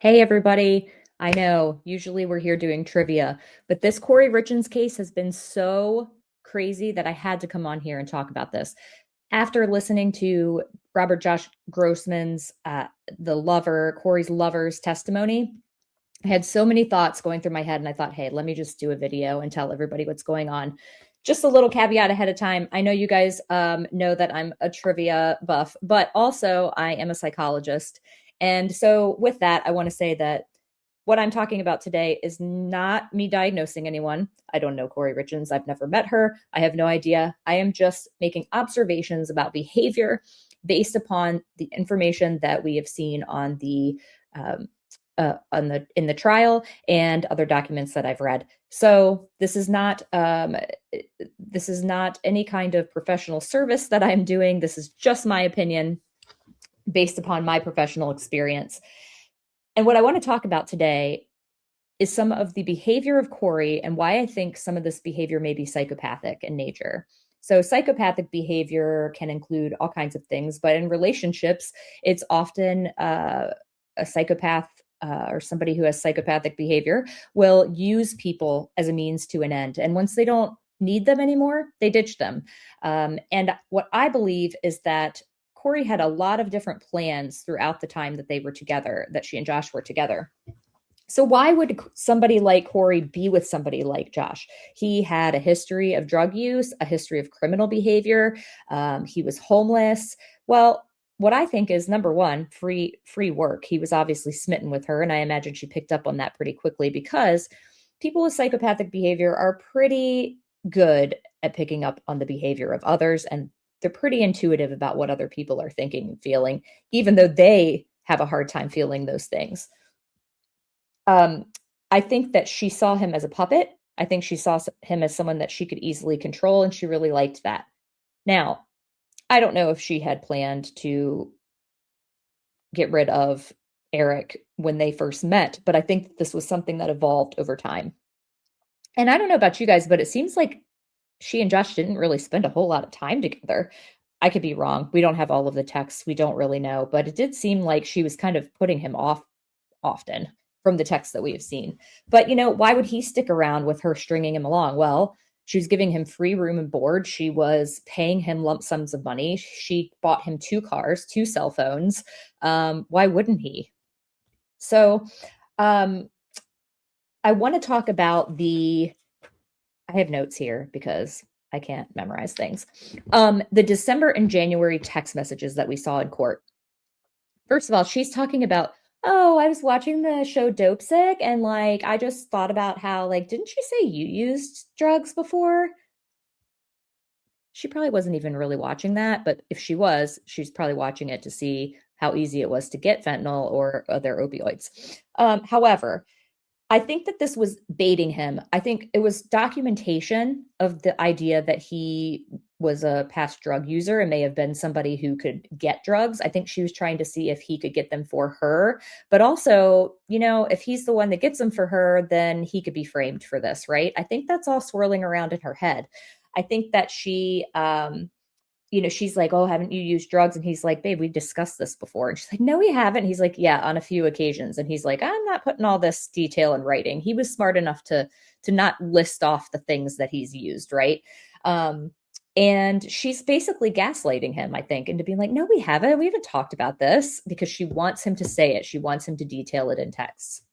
Hey, everybody. I know usually we're here doing trivia, but this Corey Richins case has been so crazy that I had to come on here and talk about this. After listening to Robert Josh Grossman's, Corey's lover's testimony, I had so many thoughts going through my head, and I thought, hey, let me just do a video and tell everybody what's going on. Just a little caveat ahead of time. I know you guys know that I'm a trivia buff, but also I am a psychologist. And so, with that, I want to say that what I'm talking about today is not me diagnosing anyone. I don't know Corey Richins. I've never met her. I have no idea. I am just making observations about behavior based upon the information that we have seen um, in the trial and other documents that I've read. So this is not any kind of professional service that I'm doing. This is just my opinion based upon my professional experience. And what I want to talk about today is some of the behavior of Corey and why I think some of this behavior may be psychopathic in nature. So psychopathic behavior can include all kinds of things, but in relationships, it's often a psychopath or somebody who has psychopathic behavior will use people as a means to an end. And once they don't need them anymore, they ditch them. And what I believe is that Corey had a lot of different plans throughout the time that they were together, that she and Josh were together. So why would somebody like Corey be with somebody like Josh? He had a history of drug use, a history of criminal behavior. He was homeless. Well, what I think is number one, free work. He was obviously smitten with her, and I imagine she picked up on that pretty quickly because people with psychopathic behavior are pretty good at picking up on the behavior of others, and they're pretty intuitive about what other people are thinking and feeling, even though they have a hard time feeling those things. Um, I think that she saw him as a puppet. I think she saw him as someone that she could easily control, and she really liked that. Now, I don't know if she had planned to get rid of Eric when they first met, but I think that this was something that evolved over time. And I don't know about you guys, but it seems like she and Josh didn't really spend a whole lot of time together. I could be wrong. We don't have all of the texts. We don't really know, but it did seem like she was kind of putting him off often from the texts that we have seen. But, why would he stick around with her stringing him along? Well, she was giving him free room and board. She was paying him lump sums of money. She bought him 2 cars, 2 cell phones. Why wouldn't he? So um, I want to talk about I have notes here because I can't memorize things. The December and January text messages that we saw in court. First of all, she's talking about, oh, I was watching the show Dope Sick, and I just thought about how, didn't you say you used drugs before? She probably wasn't even really watching that, but if she was, she's probably watching it to see how easy it was to get fentanyl or other opioids. However, I think that this was baiting him. I think it was documentation of the idea that he was a past drug user and may have been somebody who could get drugs. I think she was trying to see if he could get them for her. But also, if he's the one that gets them for her, then he could be framed for this, right? I think that's all swirling around in her head. I think that she's like, oh, haven't you used drugs? And he's like, babe, we've discussed this before. And she's like, no, we haven't. And he's like, yeah, on a few occasions. And he's like, I'm not putting all this detail in writing. He was smart enough to not list off the things that he's used, right? And she's basically gaslighting him, I think, into being like, no, we haven't. We haven't talked about this, because she wants him to say it. She wants him to detail it in texts.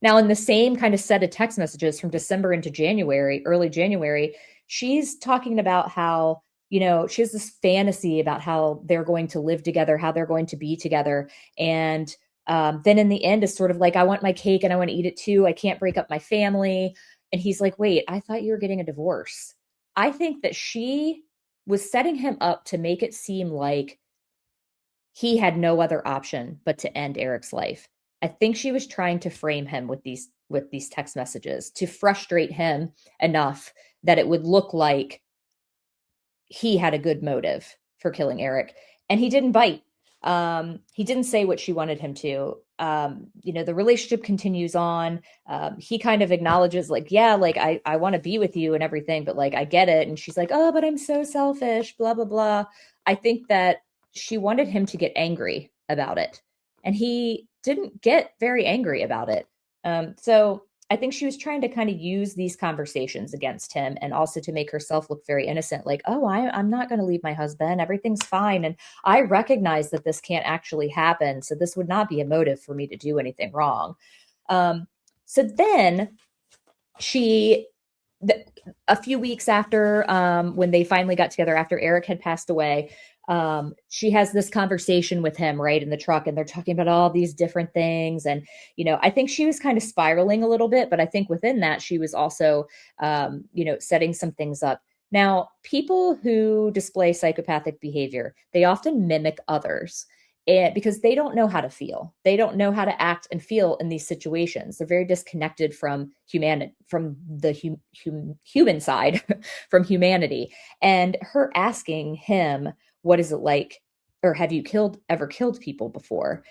Now, in the same kind of set of text messages from December into January, early January, she's talking about how, she has this fantasy about how they're going to live together, how they're going to be together. And then in the end is sort of like, I want my cake and I want to eat it too. I can't break up my family. And he's like, wait, I thought you were getting a divorce. I think that she was setting him up to make it seem like he had no other option but to end Eric's life. I think she was trying to frame him with these text messages to frustrate him enough that it would look like he had a good motive for killing Eric. And he didn't bite. He didn't say what she wanted him to. The relationship continues on. He kind of acknowledges yeah, I want to be with you and everything, but I get it. And she's like, oh, but I'm so selfish, blah, blah, blah. I think that she wanted him to get angry about it. And he didn't get very angry about it. So I think she was trying to kind of use these conversations against him, and also to make herself look very innocent, like, oh, I'm not going to leave my husband. Everything's fine. And I recognize that this can't actually happen. So this would not be a motive for me to do anything wrong. So then she, a few weeks after, when they finally got together, after Eric had passed away, she has this conversation with him right in the truck, and they're talking about all these different things. And, I think she was kind of spiraling a little bit, but I think within that, she was also, setting some things up. Now, people who display psychopathic behavior, they often mimic others. And because they don't know how to feel, they don't know how to act and feel in these situations. They're very disconnected from humanity, from the human side, from humanity. And her asking him, what is it like, or have you ever killed people before?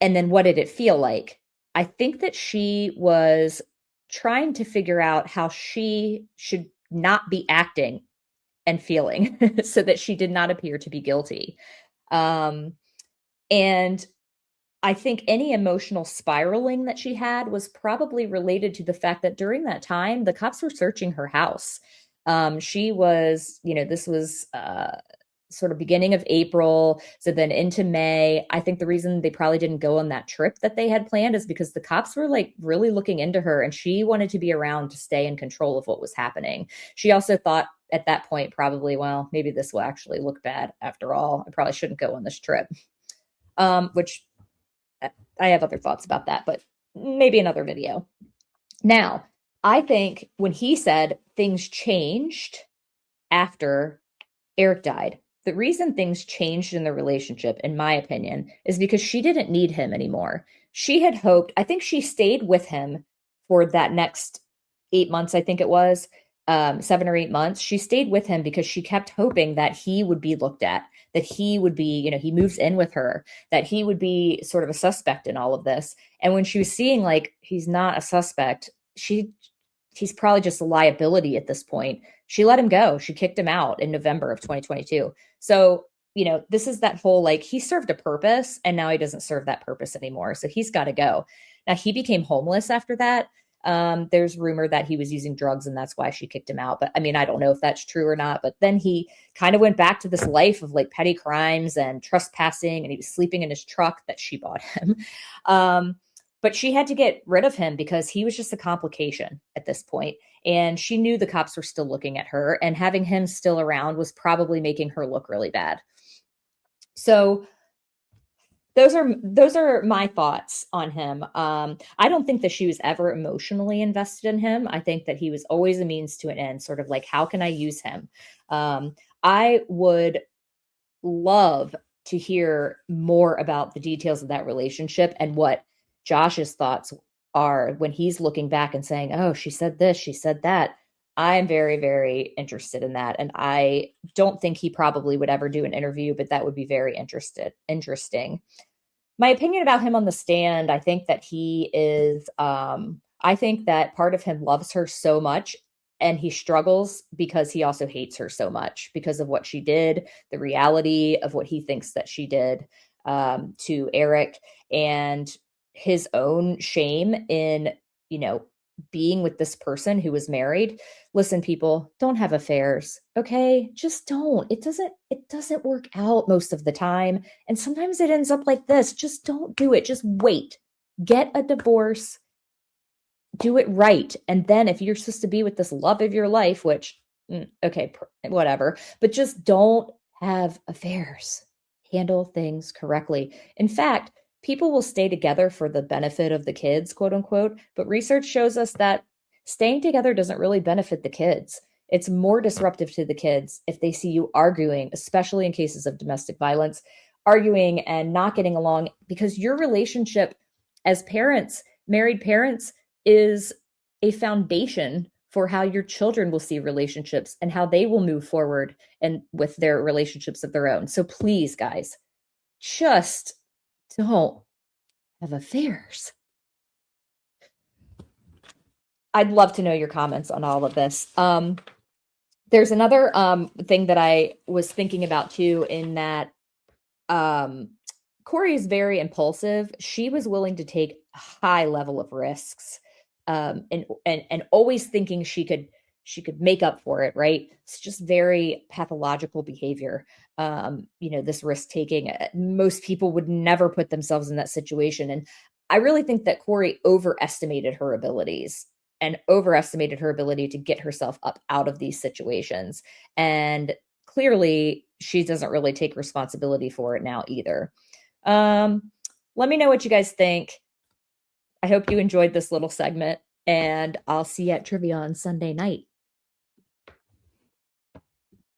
And then what did it feel like? I think that she was trying to figure out how she should not be acting and feeling so that she did not appear to be guilty. And I think any emotional spiraling that she had was probably related to the fact that during that time, the cops were searching her house. She was, this was sort of beginning of April. So then into May. I think the reason they probably didn't go on that trip that they had planned is because the cops were like really looking into her, and she wanted to be around to stay in control of what was happening. She also thought at that point, probably, well, maybe this will actually look bad after all. I probably shouldn't go on this trip. Which I have other thoughts about that, but maybe another video. Now, I think when he said things changed after Eric died, the reason things changed in the relationship, in my opinion, is because she didn't need him anymore. She had hoped, I think she stayed with him for that next 8 months, I think it was, 7 or 8 months. She stayed with him because she kept hoping that he would be looked at, that he would be, he moves in with her, that he would be sort of a suspect in all of this. And when she was seeing like he's not a suspect, he's probably just a liability at this point, she let him go. She kicked him out in November of 2022. So, this is that whole, like, he served a purpose and now he doesn't serve that purpose anymore. So he's got to go. Now, he became homeless after that. There's rumor that he was using drugs and that's why she kicked him out. But I mean, I don't know if that's true or not. But then he kind of went back to this life of like petty crimes and trespassing, and he was sleeping in his truck that she bought him. But she had to get rid of him because he was just a complication at this point. And she knew the cops were still looking at her, and having him still around was probably making her look really bad. So those are my thoughts on him. I don't think that she was ever emotionally invested in him. I think that he was always a means to an end, sort of like, how can I use him? I would love to hear more about the details of that relationship and what Josh's thoughts are when he's looking back and saying, oh, she said this, she said that. I'm very, very interested in that. And I don't think he probably would ever do an interview, but that would be very interesting. My opinion about him on the stand, I think that he is, I think that part of him loves her so much, and he struggles because he also hates her so much because of what she did, the reality of what he thinks that she did to Eric, and his own shame in, being with this person who was married. Listen, people, don't have affairs. Okay. Just don't. It doesn't work out most of the time. And sometimes it ends up like this. Just don't do it. Just wait, get a divorce, do it right. And then if you're supposed to be with this love of your life, which, okay, whatever, but just don't have affairs. Handle things correctly. In fact, people will stay together for the benefit of the kids, quote unquote, but research shows us that staying together doesn't really benefit the kids. It's more disruptive to the kids if they see you arguing, especially in cases of domestic violence, arguing and not getting along, because your relationship as parents, married parents, is a foundation for how your children will see relationships and how they will move forward and with their relationships of their own. So please, guys, just don't have affairs. I'd love to know your comments on all of this. There's another thing that I was thinking about too, in that Kouri is very impulsive. She was willing to take a high level of risks, and always thinking she could make up for it, right? It's just very pathological behavior. This risk taking. Most people would never put themselves in that situation. And I really think that Kouri overestimated her abilities and overestimated her ability to get herself up out of these situations. And clearly, she doesn't really take responsibility for it now either. Let me know what you guys think. I hope you enjoyed this little segment, and I'll see you at trivia on Sunday night.